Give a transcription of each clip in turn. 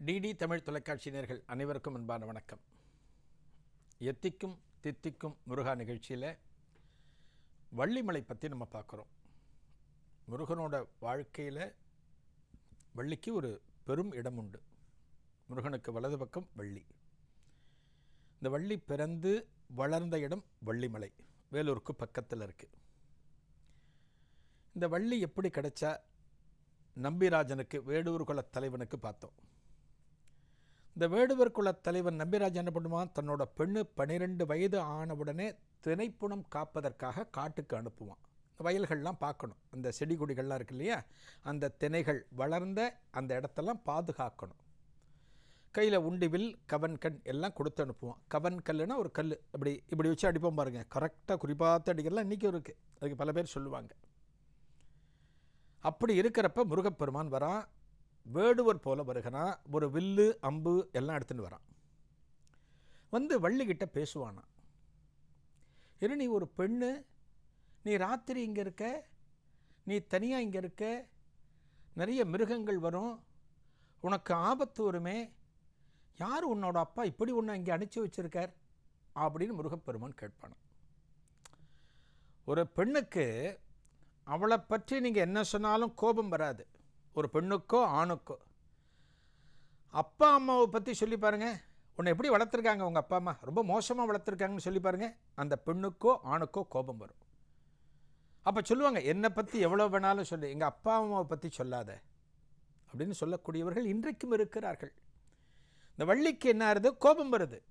DD Tamil தொலைக்காட்சி நேயர்கள் அனைவருக்கும் அன்பான வணக்கம். எத்திக்கும் தித்திக்கும் முருகா நிகழ்ச்சியில் வள்ளிமலை பற்றி நம்ம பார்க்குறோம். முருகனோட வாழ்க்கையில் வள்ளிக்கு ஒரு பெரும் இடம் உண்டு. முருகனுக்கு வலது பக்கம் வள்ளி. இந்த வள்ளி பிறந்து வளர்ந்த இடம் வள்ளிமலை, வேலூருக்கு பக்கத்தில் இருக்குது. இந்த வள்ளி எப்படி கிடைச்சா? நம்பிராஜனுக்கு, வேடுவர் குலத் தலைவனுக்கு பார்த்தோம். இந்த வேடுவர் குலத் தலைவன் நம்பிராஜன் என்ன பண்ணுவான்? தன்னோட பெண்ணு 12 வயது ஆனவுடனே தினைப்புணம் காப்பதற்காக காட்டுக்கு அனுப்புவான். வயல்கள்லாம் பார்க்கணும், அந்த செடி கொடிகள்லாம் இருக்கு இல்லையா, அந்த தினைகள் வளர்ந்த அந்த இடத்தெல்லாம் பாதுகாக்கணும். கையில் உண்டிவில் கவன்கண் எல்லாம் கொடுத்து அனுப்புவான். கவன் கல்லுனா ஒரு கல், இப்படி வச்சு அடிப்போம் பாருங்க, கரெக்டாக குறிப்பாக அடிக்கிறலாம் இன்றைக்கும் இருக்குது. அதுக்கு பல பேர் சொல்லுவாங்க. அப்படி இருக்கிறப்ப முருகப்பெருமான் வரான், வேடுவர் போல வருகிறான். ஒரு வில்லு அம்பு எல்லாம் எடுத்துன்னு வரான். வந்து வள்ளிக்கிட்ட பேசுவானா, நீ ஒரு பெண்ணு, நீ ராத்திரி இங்கே இருக்க, நீ தனியாக இங்கே இருக்க, நிறைய மிருகங்கள் வரும், உனக்கு ஆபத்து வருமே, யார் உன்னோட அப்பா இப்படி ஒன்று இங்கே அனுப்பிச்சி வச்சிருக்கார் அப்படின்னு முருகப்பெருமான் கேட்பானா. ஒரு பெண்ணுக்கு அவளை பற்றி நீங்கள் என்ன சொன்னாலும் கோபம் வராது. ஒரு பெண்ணுக்கோ ஆணுக்கோ அப்பா அம்மாவை பற்றி சொல்லி பாருங்கள், உன்னை எப்படி வளர்த்துருக்காங்க உங்கள் அப்பா அம்மா, ரொம்ப மோசமாக வளர்த்துருக்காங்கன்னு சொல்லி பாருங்கள், அந்த பெண்ணுக்கோ ஆணுக்கோ கோபம் வரும். அப்போ சொல்லுவாங்க, என்னை பற்றி எவ்வளோ வேணாலும் சொல்லு, எங்கள் அப்பா அம்மாவை பற்றி சொல்லாத அப்படின்னு சொல்லக்கூடியவர்கள் இன்றைக்கும் இருக்கிறார்கள். இந்த வள்ளிக்கு என்ன ஆகுது? கோபம் வருது.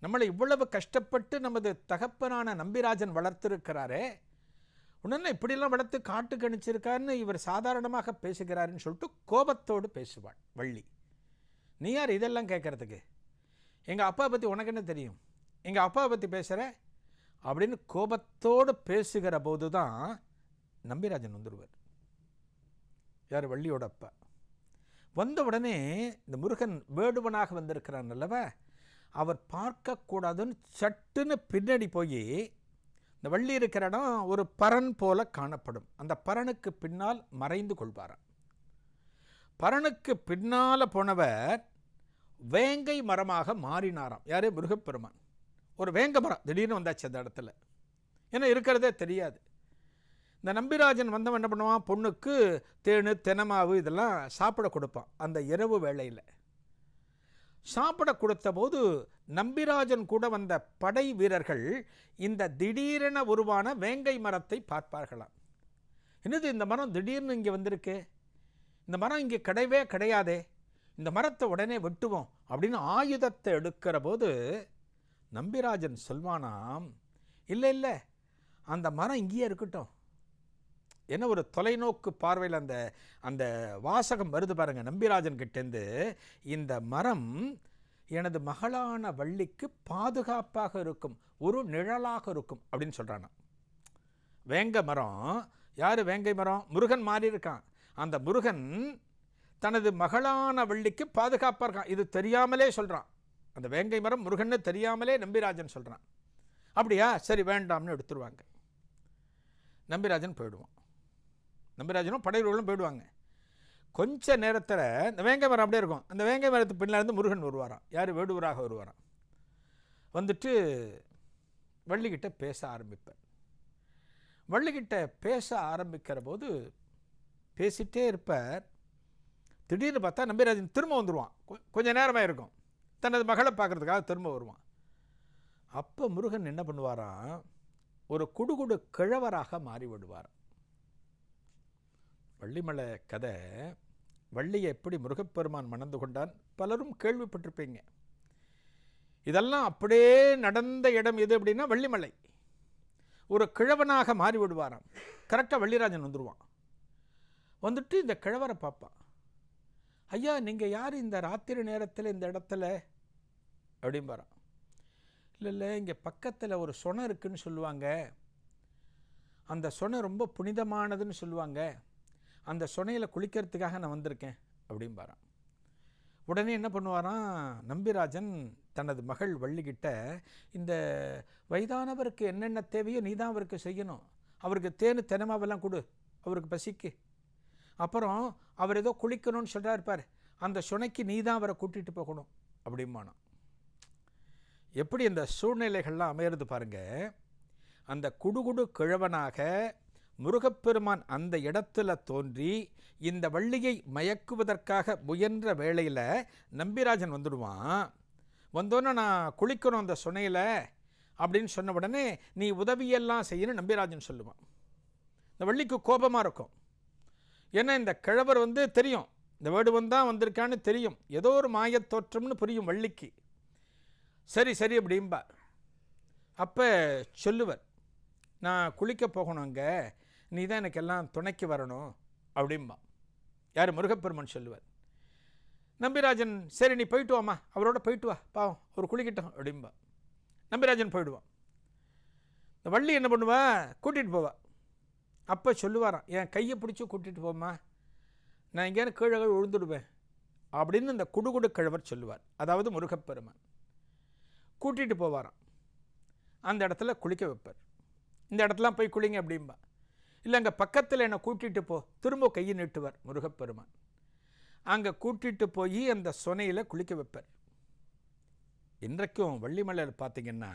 நம்மளை இவ்வளவு கஷ்டப்பட்டு நமது தகப்பனான நம்பிராஜன் வளர்த்துருக்கிறாரே, உடனே இப்படிலாம் வளர்த்து காட்டுக்கு அனுப்பிச்சிருக்காருன்னு இவர் சாதாரணமாக பேசுகிறாருன்னு சொல்லிட்டு கோபத்தோடு பேசுவாள் வள்ளி. நீ யார் இதெல்லாம் கேட்குறதுக்கு? எங்கள் அப்பா பற்றி உனக்கு என்ன தெரியும், எங்கள் அப்பாவை பற்றி பேசுகிற அப்படின்னு கோபத்தோடு பேசுகிற போது தான் நம்பிராஜன் வந்துடுவார். யார்? வள்ளியோட அப்பா. வந்த உடனே இந்த முருகன் வேடுவனாக வந்திருக்கிறான் அல்லவா, அவர் பார்க்கக்கூடாதுன்னு சட்டுன்னு பின்னாடி போய், இந்த வள்ளி இருக்கிற இடம் ஒரு பரண் போல காணப்படும், அந்த பரனுக்கு பின்னால் மறைந்து கொள்வாராம். பரனுக்கு பின்னால் போனவர் வேங்கை மரமாக மாறினாராம். யாரே? முருகப்பெருமான். ஒரு வேங்க மரம் திடீர்னு வந்தாச்சு அந்த இடத்துல, ஏன்னா இருக்கிறதே தெரியாது. இந்த நம்பிராஜன் வந்தவன் என்ன பண்ணுவான்? பொண்ணுக்கு தேனு தெனமாவு இதெல்லாம் சாப்பிட கொடுப்பான். அந்த இரவு வேளையில் சாப்பிட கொடுத்த போது நம்பிராஜன் கூட வந்த படை வீரர்கள் இந்த திடீரென உருவான வேங்கை மரத்தை பார்ப்பார்களாம். என்னது இந்த மரம் திடீர்னு இங்கே வந்திருக்கு, இந்த மரம் இங்கே கிடையவே கிடையாதே, இந்த மரத்தை உடனே வெட்டுவோம் அப்படின்னு ஆயுதத்தை எடுக்கிற போது நம்பிராஜன் சொல்வானாம், இல்லை இல்லை, அந்த மரம் இங்கேயே இருக்கட்டும். என்ன ஒரு தொலைநோக்கு பார்வையில் அந்த அந்த வாசகம் வருது பாருங்க நம்பிராஜன் கிட்டேருந்து, இந்த மரம் எனது மகளான வள்ளிக்கு பாதுகாப்பாக இருக்கும், ஒரு நிழலாக இருக்கும் அப்படின்னு சொல்கிறானா. வேங்க மரம் யார்? வேங்கை மரம் முருகன் மாறி இருக்கான். அந்த முருகன் தனது மகளான வள்ளிக்கு பாதுகாப்பாக இருக்கான். இது தெரியாமலே சொல்கிறான். அந்த வேங்கை மரம் முருகன்னு தெரியாமலே நம்பிராஜன் சொல்கிறான். அப்படியா, சரி வேண்டாம்னு எடுத்துருவாங்க. நம்பிராஜன் போயிடுவான். நம்பிராஜனும் படைவர்களும் போயிடுவாங்க. கொஞ்ச நேரத்தில் இந்த வேங்கை மரம் அப்படியே இருக்கும். அந்த வேங்கை மரத்து பின்னிலேருந்து முருகன் வருவாராம். யார்? வேடுவராக வருவாராம். வந்துட்டு வள்ளிக்கிட்ட பேச ஆரம்பிப்பார். வள்ளிக்கிட்ட பேச ஆரம்பிக்கிற போது பேசிகிட்டே இருப்பார். திடீர்னு பார்த்தா நம்பிராஜன் திரும்ப வந்துடுவான். கொஞ்சம் நேரமாக இருக்கும், தனது மகளை பார்க்குறதுக்காக திரும்ப வருவான். அப்போ முருகன் என்ன பண்ணுவாராம்? ஒரு குடுகுடு கிழவராக மாறிவிடுவார். வள்ளிமலை கதை, வள்ளியை எப்படி முருகப்பெருமான் மணந்து கொண்டான் பலரும் கேள்விப்பட்டிருப்பீங்க. இதெல்லாம் அப்படியே நடந்த இடம் எது அப்படின்னா வள்ளிமலை. ஒரு கிழவனாக மாறிவிடுவாராம். கரெக்டாக வள்ளிராஜன் வந்துடுவான். வந்துட்டு இந்த கிழவரை பார்ப்பான். ஐயா, நீங்கள் யார் இந்த ராத்திரி நேரத்தில் இந்த இடத்துல அப்படின்பாரான். இல்லை, இங்கே பக்கத்தில் ஒரு சொனை இருக்குன்னு சொல்லுவாங்க, அந்த சொனை ரொம்ப புனிதமானதுன்னு சொல்லுவாங்க, அந்த சொனையில் குளிக்கிறதுக்காக நான் வந்திருக்கேன் அப்படின்பாரான். உடனே என்ன பண்ணுவாராம் நம்பிராஜன் தனது மகள் வள்ளிக்கிட்ட, இந்த வயதானவருக்கு என்னென்ன தேவையோ நீ தான் அவருக்கு செய்யணும், அவருக்கு தேனு தெனமாவெல்லாம் கொடு, அவருக்கு பசிக்கு, அப்புறம் அவர் ஏதோ குளிக்கணும்னு சொல்கிறார் பார், அந்த சுனைக்கு நீ தான் அவரை கூட்டிகிட்டு போகணும் அப்படிம்பானா. எப்படி இந்த சூழ்நிலைகள்லாம் அமையிறது பாருங்க. அந்த குடுகுடு கிழவனாக முருகப்பெருமான் அந்த இடத்துல தோன்றி இந்த வள்ளியை மயக்குவதற்காக முயன்ற வேளையில் நம்பிராஜன் வந்துடுவான். வந்தோன்னே நான் குளிக்கணும் அந்த சுனையில் அப்படின்னு சொன்ன உடனே நீ உதவியெல்லாம் செய்யணும் நம்பிராஜன் சொல்லுவான். இந்த வள்ளிக்கு கோபமாக இருக்கும். ஏன்னா இந்த கிழவர் தெரியும், இந்த வேடுவன் தான் வந்திருக்கான்னு தெரியும், ஏதோ ஒரு மாயத்தோற்றம்னு புரியும் வள்ளிக்கு. சரி சரி அப்படிம்பா. அப்போ சொல்லுவர், நான் குளிக்க போகணும் அங்கே, நீ தான் எனக்கு எல்லாம் துணைக்கு வரணும் அப்படிம்பா. யார்? முருகப்பெருமான் சொல்லுவார். நம்பிராஜன் சரி நீ போயிட்டு வாம்மா, அவரோட போயிட்டு வா, பாவம் ஒரு குளிக்கட்டும் அப்படிம்பா. நம்பிராஜன் போயிடுவான். இந்த வள்ளி என்ன பண்ணுவா? கூட்டிகிட்டு போவா. அப்போ சொல்லுவாராம், என் கையை பிடிச்சி கூட்டிகிட்டு போம்மா, நான் எங்கேயானு கீழே விழுந்துடுவேன் அப்படின்னு இந்த குடுகுடு கிழவர் சொல்லுவார். அதாவது முருகப்பெருமான் கூட்டிகிட்டு போவாராம். அந்த இடத்துல குளிக்க வைப்பார். இந்த இடத்துலாம் போய் குளிங்க அப்படிம்பா. இல்லை அங்கே பக்கத்தில் என்னை கூட்டிகிட்டு போ, திரும்ப கையை நீட்டுவார் முருகப்பெருமான். அங்கே கூட்டிகிட்டு போய் அந்த சுனையில் குளிக்க வைப்பார். இன்றைக்கும் வள்ளிமலையில் பார்த்தீங்கன்னா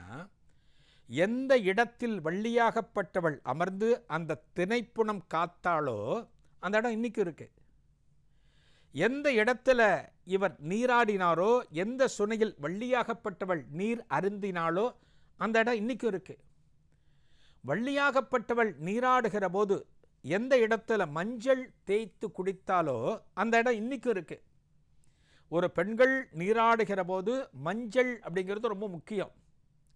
எந்த இடத்தில் வள்ளியாகப்பட்டவள் அமர்ந்து அந்த திணைப்புணம் காத்தாளோ அந்த இடம் இன்னைக்கு இருக்கு. எந்த இடத்துல இவர் நீராடினாரோ, எந்த சுனையில் வள்ளியாகப்பட்டவள் நீர் அருந்தினாலோ அந்த இடம் இன்னைக்கும் இருக்கு. வள்ளியாகப்பட்டவள் நீராடுகிற போது எந்த இடத்துல மஞ்சள் தேய்த்து குடித்தாலோ அந்த இடம் இன்னைக்கும் இருக்கு. ஒரு பெண்கள் நீராடுகிற போது மஞ்சள் அப்படிங்கிறது ரொம்ப முக்கியம்.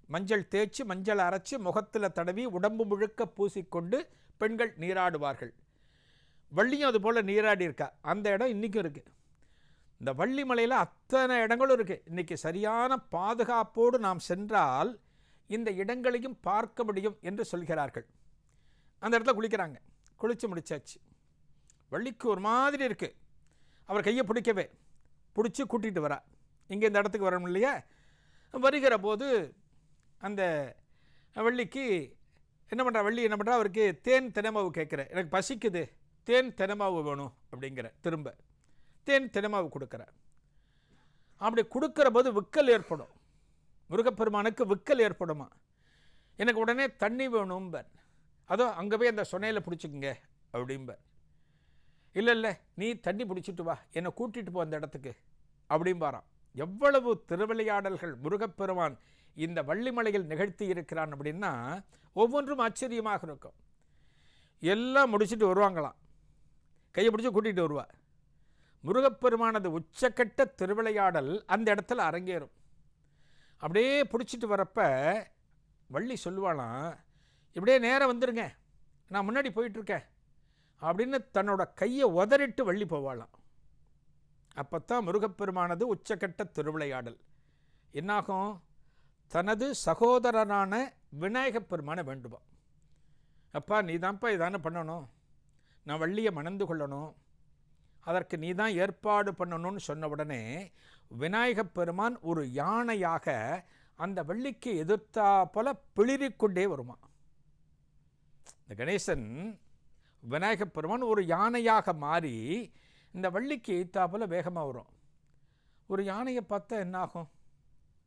மஞ்சள் தேய்ச்சி மஞ்சள் அரைச்சி முகத்தில் தடவி உடம்பு முழுக்க பூசிக்கொண்டு பெண்கள் நீராடுவார்கள். வள்ளியும் அது போல் நீராடி இருக்கா. அந்த இடம் இன்றைக்கும் இருக்குது. இந்த வள்ளிமலையில் அத்தனை இடங்களும் இருக்குது. இன்றைக்கி சரியான பாதுகாப்போடு நாம் சென்றால் இந்த இடங்களையும் பார்க்க முடியும் என்று சொல்கிறார்கள். அந்த இடத்துல குளிக்கிறாங்க. குளித்து முடிச்சாச்சு. வள்ளிக்கு ஒரு மாதிரி இருக்குது. அவர் கையை பிடிக்கவே பிடிச்சி கூட்டிகிட்டு வரா. இங்கே இந்த இடத்துக்கு வரணும் இல்லையா? வருகிற போது அந்த வள்ளிக்கு என்ன பண்ணுறா? வள்ளி என்ன பண்ணுறா? அவருக்கு தேன் தினமாவு கேட்குற, எனக்கு பசிக்குது, தேன் தினமாவு வேணும் அப்படிங்கிற. திரும்ப தேன் தினமாவு கொடுக்குற. அப்படி கொடுக்குற போது விக்கல் ஏற்படும். முருகப்பெருமானுக்கு விக்கல் ஏற்படுமா? எனக்கு உடனே தண்ணி வேணும்பர். அதோ அங்கே போய் அந்த சுனையில் பிடிச்சிக்குங்க அப்படிம்பர். இல்லை இல்லை நீ தண்ணி பிடிச்சிட்டு வா, என்னை கூட்டிகிட்டு போ அந்த இடத்துக்கு அப்படிம்பாராம். எவ்வளவு திருவிளையாடல்கள் முருகப்பெருமான் இந்த வள்ளிமலையில் நிகழ்த்தி இருக்கிறான் அப்படின்னா ஒவ்வொன்றும் ஆச்சரியமாக இருக்கும். எல்லாம் முடிச்சுட்டு வருவாங்களாம். கையை பிடிச்சி கூட்டிகிட்டு வருவா. முருகப்பெருமானது உச்சக்கட்ட திருவிளையாடல் அந்த இடத்துல அரங்கேறும். அப்படியே பிடிச்சிட்டு வரப்ப வள்ளி சொல்லுவாளாம், இப்படியே நேரம் வந்துருங்க, நான் முன்னாடி போயிட்டுருக்கேன் அப்படின்னு தன்னோட கையை உதறிட்டு வள்ளி போவாளாம். அப்போ தான் முருகப்பெருமானது உச்சக்கட்ட திருவிளையாடல் என்னாகும்? தனது சகோதரனான விநாயகப் பெருமானை வேண்டுவான். அப்பா நீ தான்ப்பா இதானே பண்ணணும், நான் வள்ளியை மணந்து கொள்ளணும், அதற்கு நீ தான் ஏற்பாடு பண்ணணும்னு சொன்ன உடனே விநாயகப் பெருமான் ஒரு யானையாக அந்த வள்ளிக்கு எதிர்த்தா போல பிளிரிக்கொண்டே வருமா. இந்த கணேசன் விநாயகப் பெருமான் ஒரு யானையாக மாறி இந்த வள்ளிக்கு எதிர்த்தா போல வேகமாக வரும். ஒரு யானையை பார்த்தா என்னாகும்?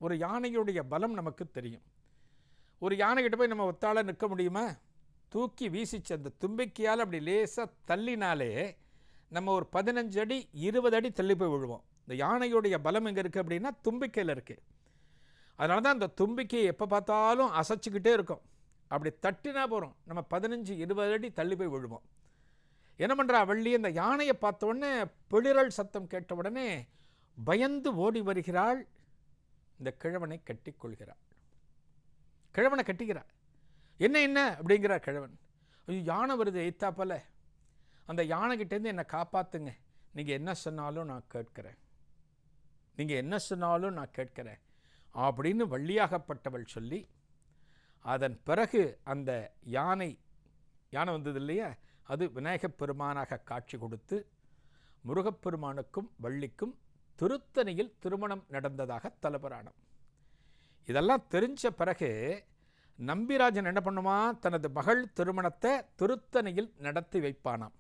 ஒரு யானையுடைய பலம் நமக்கு தெரியும். ஒரு யானைகிட்ட போய் நம்ம ஒத்தாள நிற்க முடியுமா? தூக்கி வீசிச்சு அந்த தும்பிக்கையால் அப்படி லேசாக தள்ளினாலே நம்ம ஒரு 15 அடி 20 அடி தள்ளி போய் விழுவோம். இந்த யானையுடைய பலம் எங்கே இருக்குது அப்படின்னா தும்பிக்கையில் இருக்குது. அதனால தான் அந்த தும்பிக்கையை எப்போ பார்த்தாலும் அசைச்சிக்கிட்டே இருக்கும். அப்படி தட்டினா போகிறோம், நம்ம 15-20 அடி தள்ளி போய் விழுவோம். என்ன பண்ணுறா வள்ளி? அந்த யானையை பார்த்த உடனே பிளிரல் சத்தம் கேட்ட உடனே பயந்து ஓடி வருகிறாள். இந்த கிழவனை கட்டி கொள்கிறாள். கிழவனை கட்டிக்கிறாள். என்ன என்ன அப்படிங்கிறார் கிழவன். ஐயோ யானை வருது எய்த்தாப்பல, அந்த யானைகிட்டேருந்து என்னை காப்பாற்றுங்க, நீங்கள் என்ன சொன்னாலும் நான் கேட்கிறேன், நீங்கள் என்ன சொன்னாலும் நான் கேட்கிறேன் அப்படின்னு வள்ளியாகப்பட்டவள் சொல்லி, அதன் பிறகு அந்த யானை வந்தது இல்லையா, அது விநாயகப் பெருமானாக காட்சி கொடுத்து முருகப்பெருமானுக்கும் வள்ளிக்கும் திருத்தணியில் திருமணம் நடந்ததாக தலபுராணம். இதெல்லாம் தெரிஞ்ச பிறகு நம்பிராஜன் என்ன பண்ணுவான்? தனது மகள் திருமணத்தை திருத்தணியில் நடத்தி வைப்பானாம்.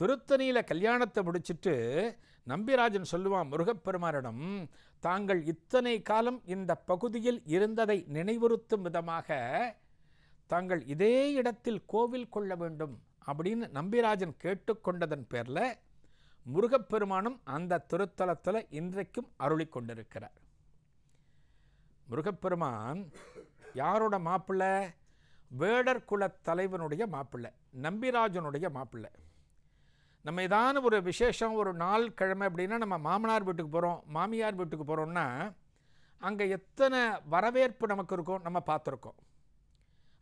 திருத்தணியில் கல்யாணத்தை முடிச்சுட்டு நம்பிராஜன் சொல்லுவான் முருகப்பெருமானிடம், தாங்கள் இத்தனை காலம் இந்த பகுதியில் இருந்ததை நினைவுறுத்தும் விதமாக தாங்கள் இதே இடத்தில் கோவில் கொள்ள வேண்டும் அப்படின்னு நம்பிராஜன் கேட்டுக்கொண்டதன் பேரில் முருகப்பெருமானும் அந்த திருத்தலத்தில் இன்றைக்கும் அருளி கொண்டிருக்கிறார். முருகப்பெருமான் யாரோட மாப்பிள்ளை? வேடர் குலத் தலைவனுடைய மாப்பிள்ளை, நம்பிராஜனுடைய மாப்பிள்ளை. நம்ம ஏதான ஒரு விசேஷம், ஒரு நாள் கிழமை அப்படின்னா நம்ம மாமனார் வீட்டுக்கு போகிறோம், மாமியார் வீட்டுக்கு போகிறோம்னா அங்கே எத்தனை வரவேற்பு நமக்கு இருக்கும் நம்ம பார்த்துருக்கோம்.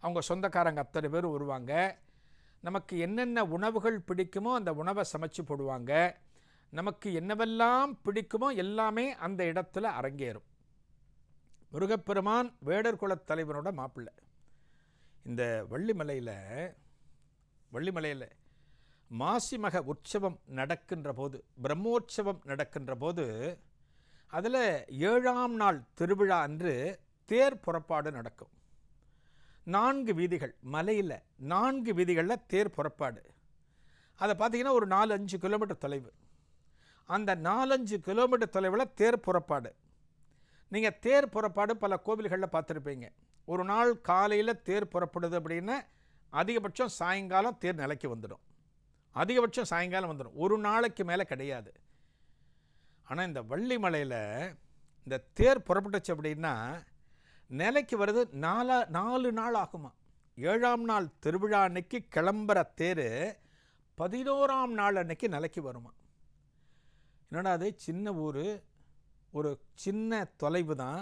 அவங்க சொந்தக்காரங்க அத்தனை பேர் வருவாங்க. நமக்கு என்னென்ன உணவுகள் பிடிக்குமோ அந்த உணவை சமைச்சு போடுவாங்க. நமக்கு என்னவெல்லாம் பிடிக்குமோ எல்லாமே அந்த இடத்துல அரங்கேறும். முருகப்பெருமான் வேடர் குலத் தலைவனோட மாப்பிள்ளை. இந்த வள்ளிமலையில் மாசிமக உற்சவம் நடக்கின்ற போது, பிரம்மோற்சவம் நடக்கின்ற போது, அதில் 7ஆம் நாள் திருவிழா அன்று தேர் புறப்பாடு நடக்கும். 4 வீதிகள், மலையில் 4 வீதிகளில் தேர் புறப்பாடு. அதை பார்த்திங்கன்னா ஒரு 4-5 கிலோமீட்டர் தொலைவு. அந்த 4-5 கிலோமீட்டர் தொலைவில் தேர் புறப்பாடு. நீங்கள் தேர் புறப்பாடு பல கோவில்களில் பார்த்துருப்பீங்க. ஒரு நாள் காலையில் தேர் புறப்படுது அப்படின்னா அதிகபட்சம் சாயங்காலம் தேர் நிலைக்கு வந்துடும். அதிகபட்சம் சாயங்காலம் வந்துடும், ஒரு நாளைக்கு மேலே கிடையாது. ஆனால் இந்த வள்ளிமலையில் இந்த தேர் புறப்பட்டுச்சு அப்படின்னா நிலைக்கு வருது 4 நாள் ஆகுமா. 7ஆம் நாள் திருவிழா அன்னைக்கு கிளம்புற தேர் 11ஆம் நாள் அன்னைக்கு நிலைக்கு வருமா. என்னடா அது, சின்ன ஊர், ஒரு சின்ன தொலைவு தான்,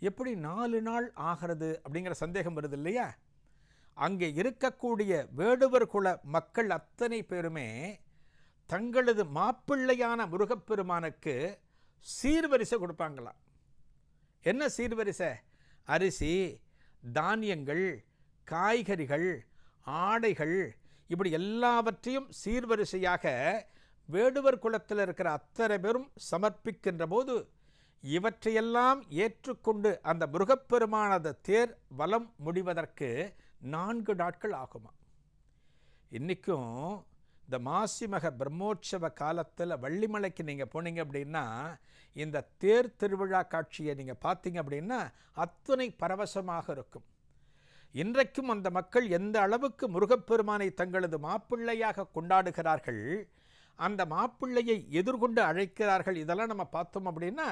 எப்படி 4 நாள் ஆகிறது அப்படிங்கிற சந்தேகம் வருது இல்லையா. அங்கே இருக்கக்கூடிய வேடுவர் குல மக்கள் அத்தனை பேருமே தங்களது மாப்பிள்ளையான முருகப்பெருமானுக்கு சீர்வரிசை கொடுப்பாங்களாம். என்ன சீர்வரிசை? அரிசி, தானியங்கள், காய்கறிகள், ஆடைகள், இப்படி எல்லாவற்றையும் சீர்வரிசையாக வேடுவர் குலத்தில் இருக்கிற அத்தனை பேரும் சமர்ப்பிக்கின்ற போது இவற்றையெல்லாம் ஏற்றுக்கொண்டு அந்த முருகப்பெருமானது தேர் வலம் முடிவதற்கு 4 நாட்கள் ஆகுமா. இன்றைக்கும் இந்த மாசிமக பிரம்மோற்சவ காலத்தில் வள்ளிமலைக்கு நீங்கள் போனீங்க அப்படின்னா இந்த தேர் திருவிழா காட்சியை நீங்கள் பார்த்தீங்க அப்படின்னா அத்தனை பரவசமாக இருக்கும். இன்றைக்கும் அந்த மக்கள் எந்த அளவுக்கு முருகப்பெருமானை தங்களது மாப்பிள்ளையாக கொண்டாடுகிறார்கள், அந்த மாப்பிள்ளையை எதிர்கொண்டு அழைக்கிறார்கள், இதெல்லாம் நம்ம பார்த்தோம் அப்படின்னா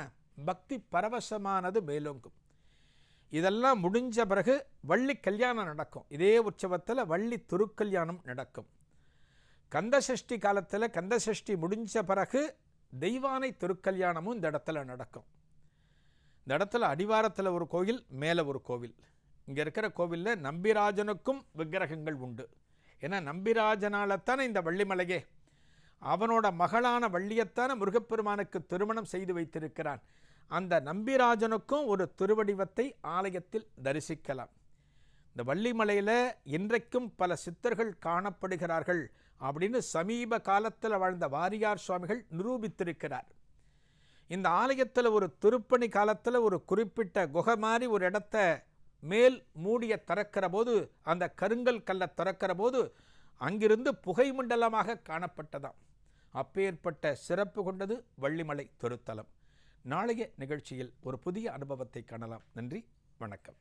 பக்தி பரவசமானது மேலோங்கும். இதெல்லாம் முடிஞ்ச பிறகு வள்ளி கல்யாணம் நடக்கும். இதே உற்சவத்தில் வள்ளி திருக்கல்யாணம் நடக்கும். கந்தசஷ்டி காலத்தில் கந்தசஷ்டி முடிஞ்ச பிறகு தெய்வானை திருக்கல்யாணமும் இந்த இடத்துல நடக்கும். இந்த இடத்துல அடிவாரத்தில் ஒரு கோவில், மேலே ஒரு கோவில். இங்கே இருக்கிற கோவிலில் நம்பிராஜனுக்கும் விக்கிரகங்கள் உண்டு. ஏன்னா நம்பிராஜனால்தானே இந்த வள்ளிமலையே, அவனோட மகளான வள்ளியத்தான முருகப்பெருமானுக்கு திருமணம் செய்து வைத்திருக்கிறான். அந்த நம்பிராஜனுக்கும் ஒரு திருவடிவத்தை ஆலயத்தில் தரிசிக்கலாம். இந்த வள்ளிமலையில் இன்றைக்கும் பல சித்தர்கள் காணப்படுகிறார்கள் அப்படின்னு சமீப காலத்தில் வாழ்ந்த வாரியார் சுவாமிகள் நிரூபித்திருக்கிறார். இந்த ஆலயத்தில் ஒரு திருப்பணி காலத்தில் ஒரு குறிப்பிட்ட குகை மாதிரி ஒரு இடத்த மேல் மூடிய திறக்கிற போது, அந்த கருங்கல் கல்லை திறக்கிற போது அங்கிருந்து புகை மண்டலமாக காணப்பட்டதாம். அப்பேற்பட்ட சிறப்பு கொண்டது வள்ளிமலை திருத்தலம். நாளைய நிகழ்ச்சியில் ஒரு புதிய அனுபவத்தை காணலாம். நன்றி, வணக்கம்.